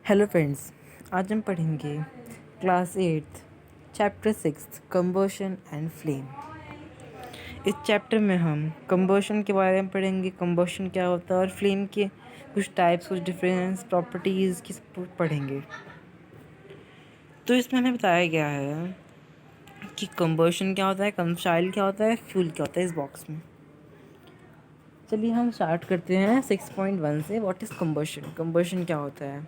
Hello friends, आज हम पढ़ेंगे class 8 chapter 6 combustion and flame. इस चैप्टर में हम कंबशन के बारे में पढ़ेंगे, कंबशन क्या होता है और फ्लेम के कुछ टाइप्स, कुछ डिफरेंस, प्रॉपर्टीज़ की पढ़ेंगे। तो इसमें हमें बताया गया है कि कंबशन क्या होता है, कंबस्टाइल क्या होता है, फ्यूल क्या होता है इस बॉक्स में। चलिए हम स्टार्ट करते हैं 6.1 से। What is combustion? कंबशन क्या होता है?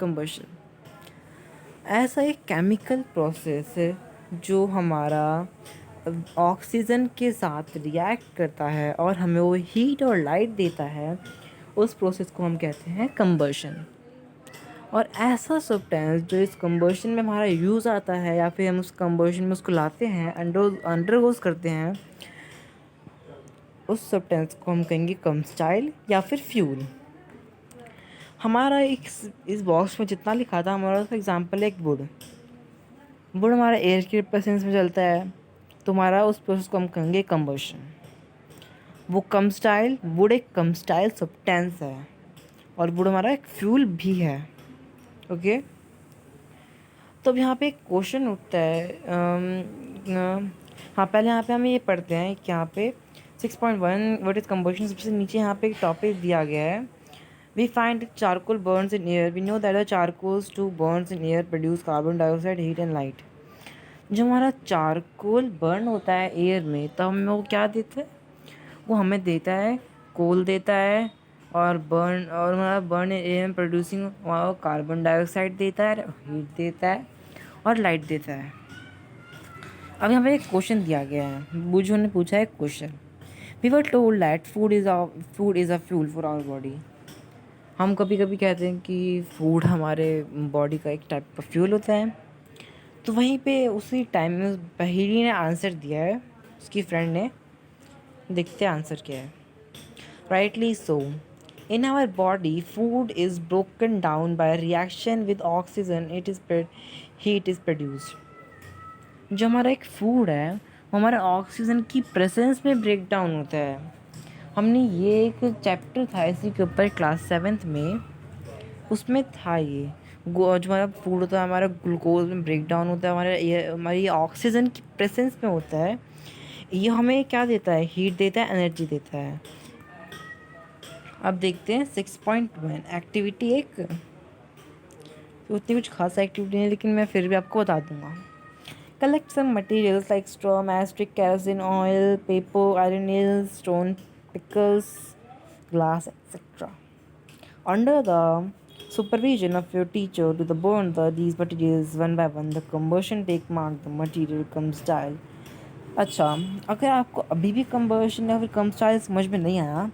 कंबशन ऐसा एक केमिकल प्रोसेस है जो हमारा ऑक्सीजन के साथ रिएक्ट करता है और हमें वो हीट और लाइट देता है। उस प्रोसेस को हम कहते हैं कंबशन। और ऐसा सब्सटेंस जो इस कंबशन में हमारा यूज़ आता है या फिर हम उस कंबशन में उसको लाते हैं, अंडरगोज करते हैं, उस सब्सटेंस को हम कहेंगे कंबस्टाइल या फिर फ्यूल। हमारा एक इस बॉक्स में जितना लिखा था, हमारा फॉर एग्जांपल एक वुड हमारा एयर के प्रेजेंस में चलता है, तो हमारा उस प्रोसेस को हम कहेंगे कंबशन। वो कंबस्टाइल वुड एक कंबस्टाइल सब्सटेंस है और वुड हमारा एक फ्यूल भी है। ओके, तो अब यहाँ पे एक क्वेश्चन उठता है। हाँ, पहले यहाँ पे हमें ये पढ़ते हैं कि यहाँ पे 6.1 व्हाट इज कंबशन। सबसे नीचे यहाँ पे एक टॉपिक दिया गया है। We find that charcoal burns in air. We know that the charcoals too burns in air produce carbon dioxide, heat and light. जो हमारा चारकोल बर्न होता है एयर में, तो हमें वो क्या देता है? वो हमें देता है कोल देता है, और हमारा बर्न एयर में प्रोड्यूसिंग कार्बन डाइऑक्साइड देता है, हीट देता है और लाइट देता है। अब यहाँ पे एक क्वेश्चन दिया गया है, बुझो ने पूछा है question. We were told that food is a fuel for our body. हम कभी कभी कहते हैं कि फूड हमारे बॉडी का एक टाइप का फ्यूल होता है। तो वहीं पे उसी टाइम में बहेरी ने आंसर दिया है, उसकी फ्रेंड ने। देखते हैं आंसर क्या है। Rightly so, in our body food is broken down by reaction with oxygen, heat is produced. जो हमारा एक फूड है वो हमारा ऑक्सीजन की प्रेजेंस में ब्रेक डाउन होता है। हमने ये एक चैप्टर था इसी के ऊपर क्लास 7th में, उसमें था ये जो हमारा फूड होता है हमारा ग्लूकोज में ब्रेक डाउन होता है, हमारी ऑक्सीजन की प्रेजेंस में होता है। ये हमें क्या देता है? हीट देता है, एनर्जी देता है। अब देखते हैं 6.1 एक्टिविटी। एक उतनी कुछ खास एक्टिविटी नहीं, लेकिन मैं फिर भी आपको बता दूंगा। Collect some materials like straw, mastic, kerosene oil, paper, iron nails, stone pickles, glass, etc. Under the supervision of your teacher, do the burn these materials one by one. The combustion take mark the material comes style. अच्छा, अगर आपको अभी भी combustion या फिर कम style समझ में नहीं आया,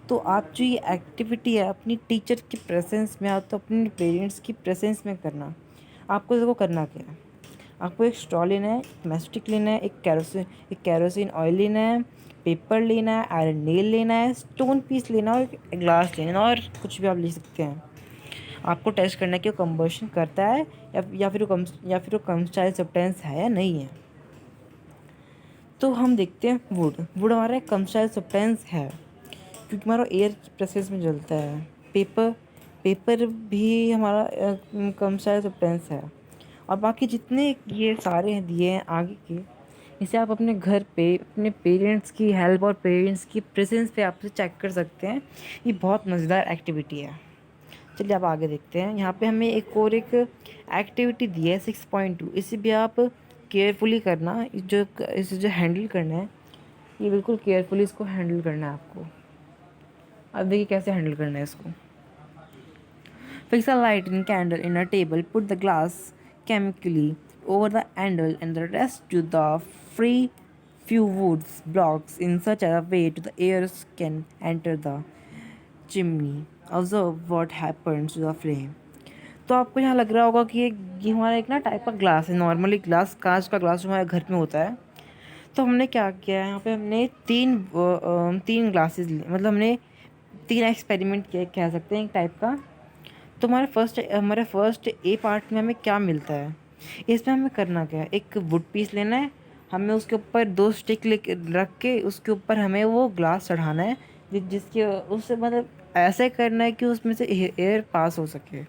तो आप जो ये एक्टिविटी है अपनी टीचर की प्रेजेंस में, आप तो अपने पेरेंट्स की प्रेजेंस में करना। आपको इसको करना क्या है? आपको एक स्ट्रॉ लेना है, एक मैस्टिक लेना है, एक कैरोसिन ऑयल लेना है, पेपर लेना है, आयरन नेल लेना है, स्टोन पीस लेना है और ग्लास लेना है, और कुछ भी आप ले सकते हैं। आपको टेस्ट करना है कि वो कंबशन करता है या फिर वो कंबस्टाइल सब्सटेंस है या नहीं है। तो हम देखते हैं वुड हमारा एक कंबस्टाइल सब्सटेंस है क्योंकि हमारा एयर की प्रोसेस में जलता है। पेपर भी हमारा कंबस्टाइल सब्सटेंस है। और बाकी जितने ये सारे दिए हैं आगे के, इसे आप अपने घर पे अपने पेरेंट्स की हेल्प और पेरेंट्स की प्रेजेंस पे आपसे चेक कर सकते हैं। ये बहुत मज़ेदार एक्टिविटी है। चलिए आप आगे देखते हैं। यहाँ पे हमें एक एक्टिविटी दी है 6.2। इसे भी आप केयरफुली करना। इसे जो हैंडल करना है, ये बिल्कुल केयरफुली इसको हैंडल करना है आपको। अब देखिए कैसे हैंडल करना है इसको। Fix a light in candle in a table, put the glass chemically over the handle and the rest to the free few woods blocks in such a way to the air can enter the chimney. Observe what happens to the flame. तो आपको यहाँ लग रहा होगा कि ये हमारा एक ना टाइप का ग्लास है। नॉर्मली ग्लास, कांच का ग्लास जो हमारे घर में होता है। तो हमने क्या किया है, यहाँ पे हमने तीन ग्लासेस लिए, मतलब हमने 3 एक्सपेरिमेंट किया कह सकते हैं एक टाइप का। तो हमारे फर्स्ट ए पार्ट में हमें क्या मिलता है, इसमें हमें करना क्या है? एक वुड पीस लेना है, हमें उसके ऊपर 2 स्टिक रख के उसके ऊपर हमें वो ग्लास चढ़ाना है, जिसके उससे मतलब ऐसे करना है कि उसमें से एयर पास हो सके।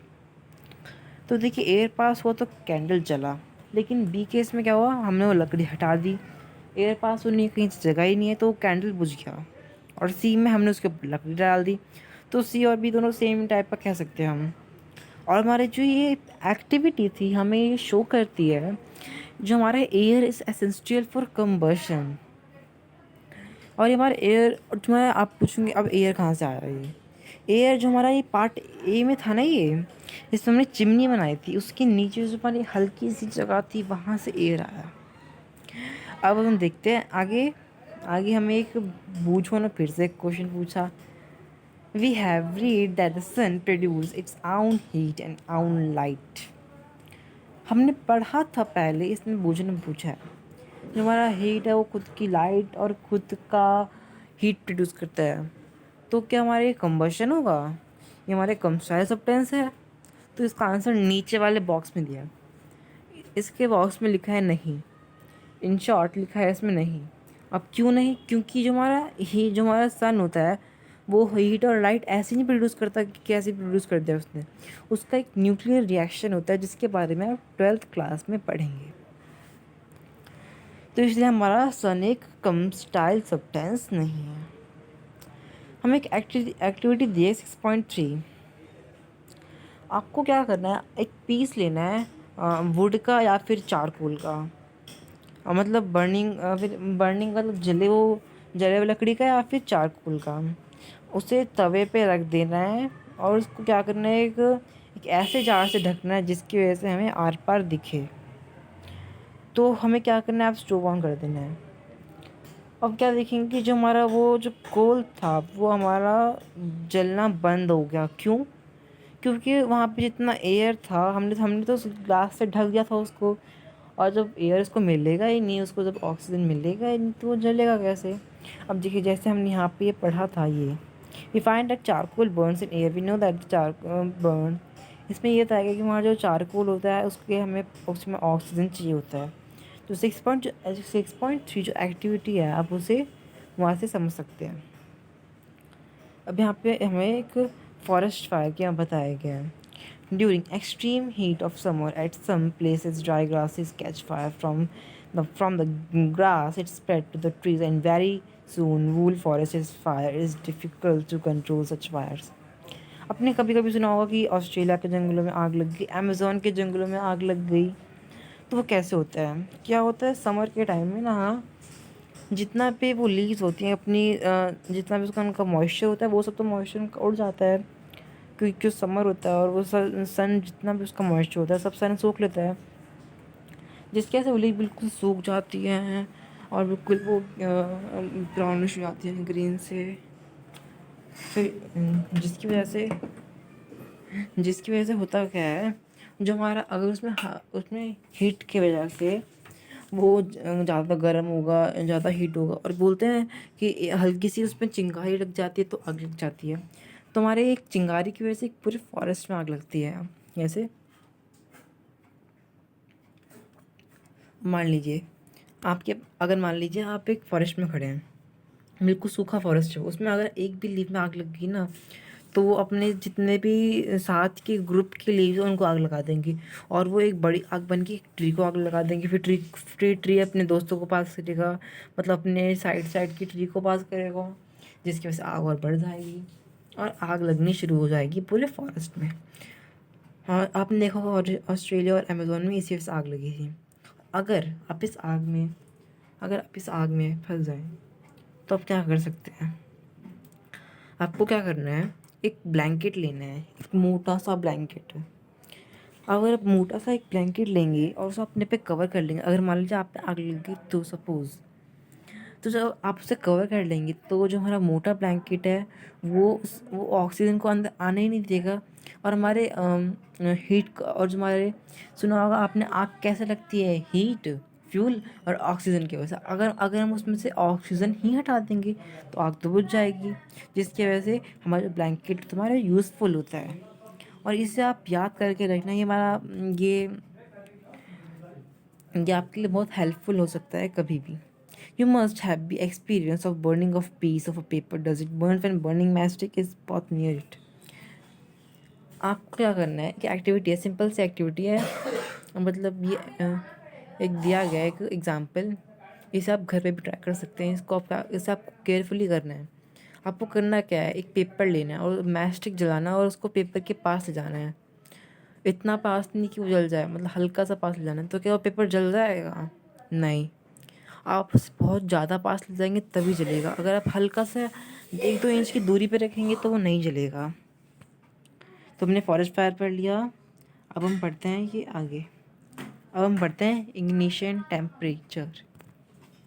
तो देखिए एयर पास हुआ तो कैंडल जला, लेकिन बी केस में क्या हुआ, हमने वो लकड़ी हटा दी, एयर पास होने की कहीं जगह ही नहीं है तो वो कैंडल बुझ गया। और सी में हमने उसके ऊपर लकड़ी डाल दी, तो सी और बी दोनों सेम टाइप का कह सकते हैं हम। और हमारे जो ये एक्टिविटी थी हमें ये शो करती है जो हमारा air is essential for combustion. और ये हमारा एयर, और तुम्हारा आप पूछेंगे अब एयर कहाँ से आ रहा है, ये एयर जो हमारा ये पार्ट ए में था ना, ये इसमें हमने चिमनी बनाई थी, उसके नीचे जो हमारी हल्की सी जगह थी वहाँ से एयर आया। अब हम देखते हैं आगे। आगे हमें एक बूझो ने फिर से एक क्वेश्चन पूछा। We have read that the sun produce its own heat and own light. हमने पढ़ा था पहले, इसमें बूझो ने पूछा है जो हमारा हीट है वो खुद की लाइट और खुद का हीट प्रोड्यूस करता है, तो क्या हमारे कंबशन होगा, ये हमारे कंबस्टाइल सब्सटेंस है? तो इसका आंसर नीचे वाले बॉक्स में दिया है। इसके बॉक्स में लिखा है नहीं, इन शॉर्ट लिखा है इसमें नहीं। अब क्यों नहीं? क्योंकि जो हमारा सन होता है वो हीट और लाइट ऐसे नहीं प्रोड्यूस करता कि कैसे प्रोड्यूस कर दिया उसने, उसका एक न्यूक्लियर रिएक्शन होता है जिसके बारे में आप 12th क्लास में पढ़ेंगे। तो इसलिए हमारा सन एक कंबस्टाइल सब्सटेंस नहीं है। हमें एक एक्टिविटी दी है 6.3। आपको क्या करना है, एक पीस लेना है वुड का या फिर चारकोल का, मतलब बर्निंग मतलब जले हुए लकड़ी का या फिर चारकोल का। उसे तवे पे रख देना है और उसको क्या करना है, एक ऐसे जार से ढकना है जिसकी वजह से हमें आर पार दिखे। तो हमें क्या करना है, आप स्टोव ऑन कर देना है। अब क्या देखेंगे कि जो हमारा वो जो कोल था वो हमारा जलना बंद हो गया। क्यों? क्योंकि वहाँ पे जितना एयर था हमने हमने तो उस ग्लास से ढक दिया था उसको, और जब एयर उसको मिलेगा ही नहीं, उसको जब ऑक्सीजन मिलेगा ही नहीं तो वो जलेगा कैसे? अब देखिए जैसे हमने यहाँ पे ये पढ़ा था, ये we find that charcoal burns in air, we know that burn. इसमें ये था कि वहाँ जो चारकोल होता है उसके हमें उसमें ऑक्सीजन चाहिए होता है। तो 6.3 जो एक्टिविटी है आप उसे वहाँ से समझ सकते हैं। अब यहाँ पे हमें एक फॉरेस्ट फायर क्या बताया गया है। During extreme heat of summer at some places dry grasses catch fire from the grass it spread to the trees and very soon whole forest is fire is difficult to control such fires। आपने कभी कभी सुना होगा कि Australia के जंगलों में आग लग गई, अमेज़ोन के जंगलों में आग लग गई। तो वो कैसे होता है, क्या होता है, समर के टाइम में ना जितना पे वो लीव्स होती हैं अपनी जितना भी उसका उनका मॉइस्चर होता है वो सब तो मॉइस्चर उनका उड़ जाता है, क्योंकि समर होता है और वो सन जितना भी उसका मॉइस्चर होता है सब सन सोख लेता है, जिसकी वजह से वो लीव बिल्कुल सूख जाती हैं और बिल्कुल वो ब्राउनिश हो जाती है ग्रीन से। फिर जिसकी वजह से होता क्या है, जो हमारा अगर उसमें हीट की वजह से वो ज़्यादा गर्म होगा, ज़्यादा हीट होगा, और बोलते हैं कि हल्की सी उसमें चिंगारी लग जाती है तो आग लग जाती है। तो हमारे एक चिंगारी की वजह से एक पूरे फॉरेस्ट में आग लगती है। जैसे मान लीजिए अगर मान लीजिए आप एक फॉरेस्ट में खड़े हैं, बिल्कुल सूखा फॉरेस्ट है, उसमें अगर एक भी लीफ में आग लग गई ना तो वो अपने जितने भी साथ के ग्रुप के लीव्स हैं उनको आग लगा देंगी, और वो एक बड़ी आग बन के ट्री को आग लगा देंगी। फिर ट्री अपने दोस्तों को पास करेगा, मतलब अपने साइड की ट्री को पास करेगा, जिसकी वजह से आग और बढ़ जाएगी और आग लगनी शुरू हो जाएगी पूरे फॉरेस्ट में। हाँ, आपने देखा होगा ऑस्ट्रेलिया और अमेज़ोन में इसी वजह से आग लगी थी। अगर आप इस आग में फंस जाएं तो आप क्या कर सकते हैं? आपको क्या करना है, एक ब्लैंकेट लेना है, एक मोटा सा ब्लैंकेट। अगर आप मोटा सा एक ब्लैंकेट लेंगे और उसे अपने पे कवर कर लेंगे, अगर मान लीजिए आप पे आग लग गई तो सपोज़, तो जब आप उसे कवर कर लेंगे तो जो हमारा मोटा ब्लैंकेट है वो ऑक्सीजन को अंदर आने ही नहीं देगा, और हमारे हीट और जो हमारे सुना होगा आपने आग कैसे लगती है, हीट फ्यूल और ऑक्सीजन की वजह से। अगर अगर हम उसमें से ऑक्सीजन ही हटा देंगे तो आग तो बुझ जाएगी, जिसकी वजह से हमारा ब्लैंकेट तुम्हारा यूज़फुल होता है। और इसे आप याद करके रखना, ये आपके लिए बहुत हेल्पफुल हो सकता है कभी भी। You must have the experience of burning of piece of a paper. Does it burn when burning matchstick is बहुत near it? आपको क्या करना है कि एक्टिविटी है, सिंपल सी एक्टिविटी है, मतलब ये एक दिया गया है एक एग्जांपल, इसे आप घर पे भी ट्राई कर सकते हैं। इसे आपको केयरफुली करना है। आपको करना क्या है, एक पेपर लेना है और मैच स्टिक जलाना है और उसको पेपर के पास ले जाना है। इतना पास नहीं कि वो जल जाए, मतलब हल्का सा पास ले जाना है। तो क्या वो पेपर जल जाएगा? नहीं। आप उससे बहुत ज़्यादा पास ले जाएंगे तभी जलेगा। अगर आप हल्का सा 1-2 इंच की दूरी पे रखेंगे तो वो नहीं जलेगा। तो हमने फॉरेस्ट फायर पढ़ लिया। अब हम पढ़ते हैं ये आगे। अब हम पढ़ते हैं इग्निशन टेम्परेचर।